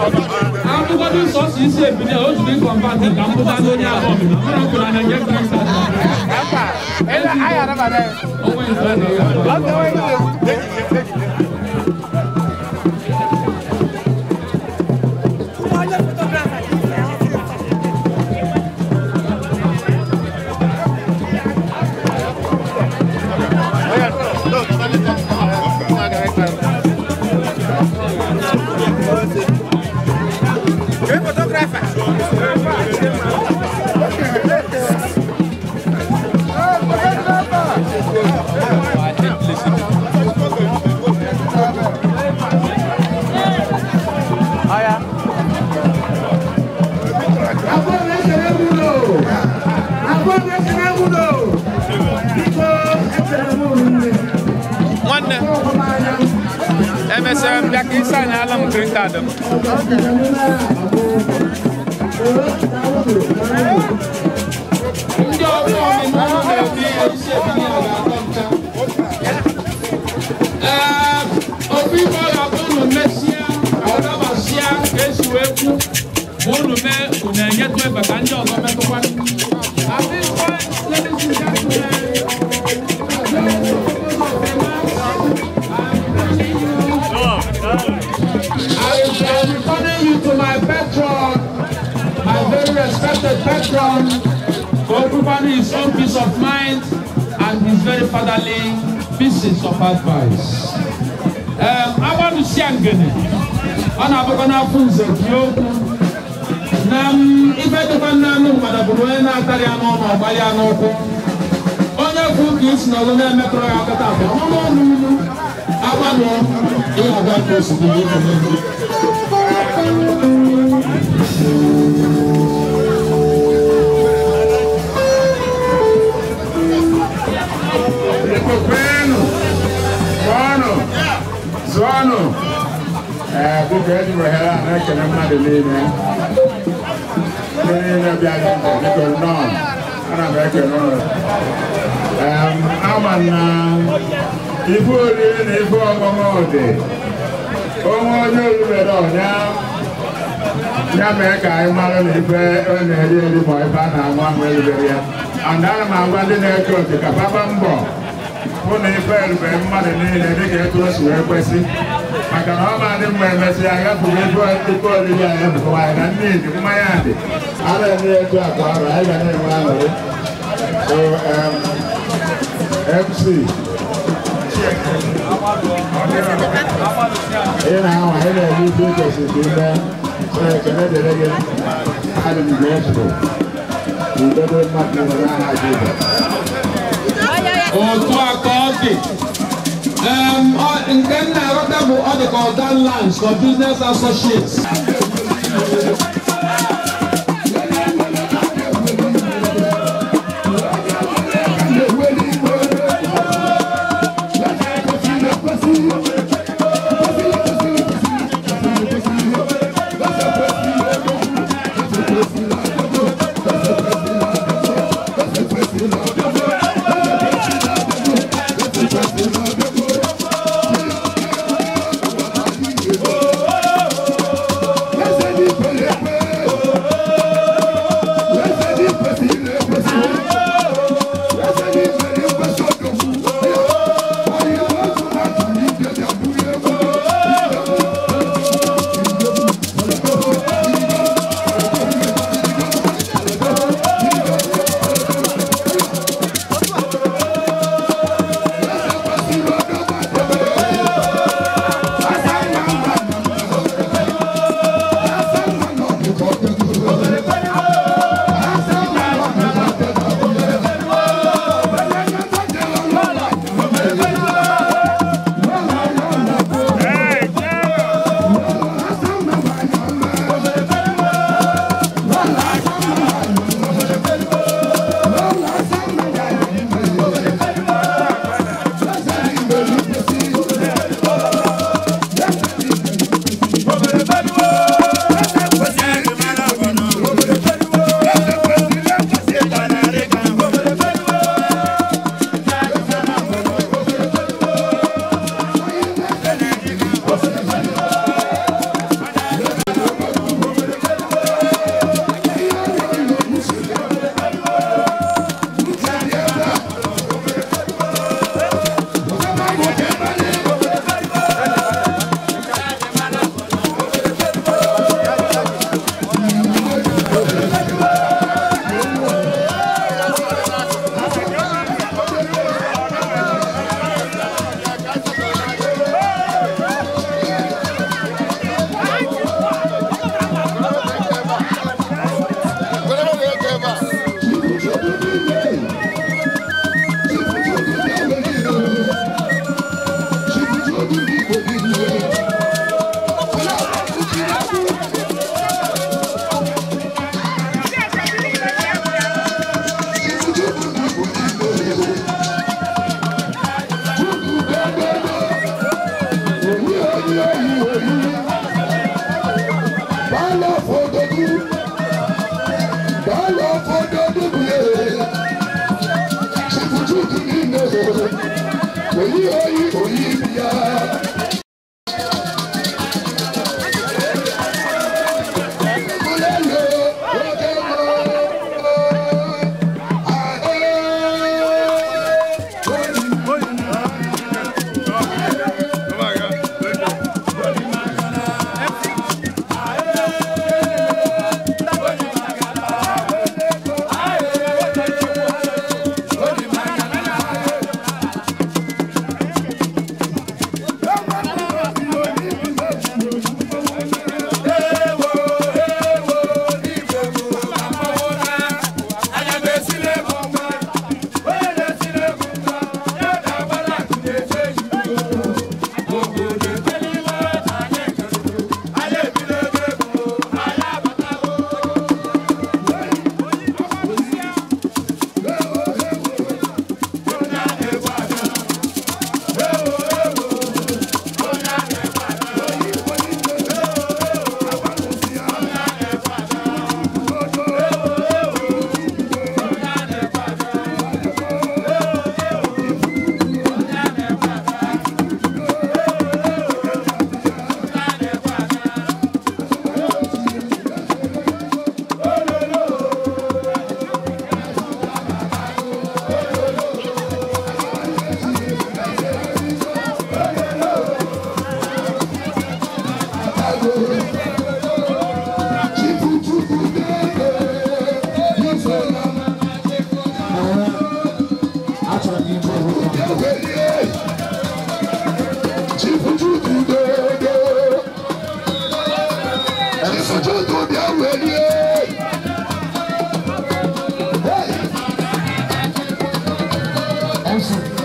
I'm going to see if you know to be combating. I'm going to MSM Jackie San Alam Green Adam. Patron for everybody his own peace of mind and his very fatherly pieces of advice. I want to see Angene. On a Bogana Funze, Nam, if I don't know, Madabuena, Tariano, Bayano, Onya Fugis, no Metro Akata. I want to have that person. Zono, good ready for her, I can have the name. When they fell, very much in the get to us, we're pressing. I can have them when I say I have to get to call the I have to buy and need my auntie. I don't need to acquire, I got it. So, MC. You know, I had a new business in there, so I can let it again. I didn't be grateful. You don't want to know how I do that. In Kenya, all the Golden Lands for business associates.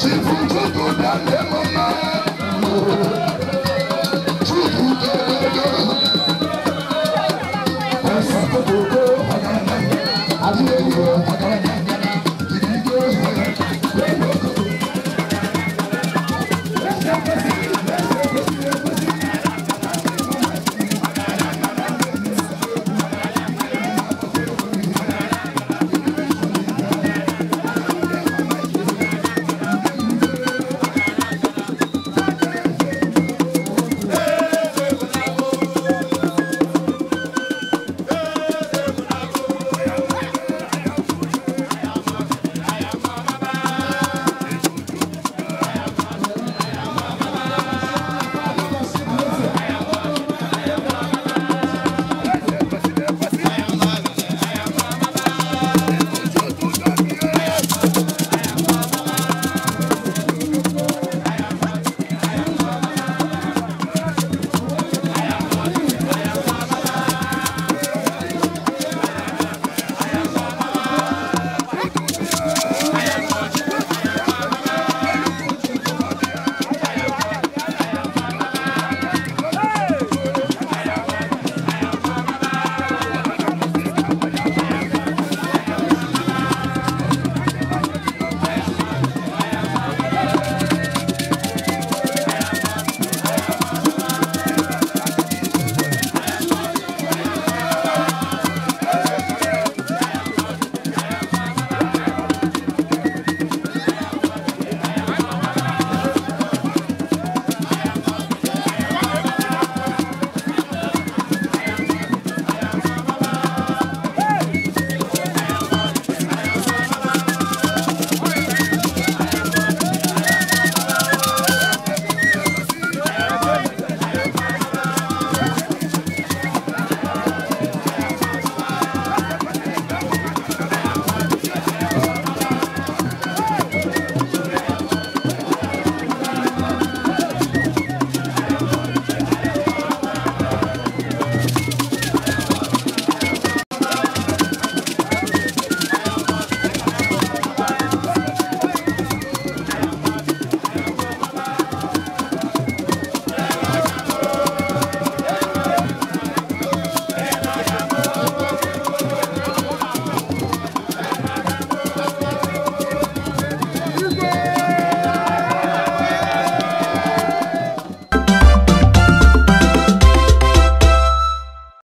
Chifu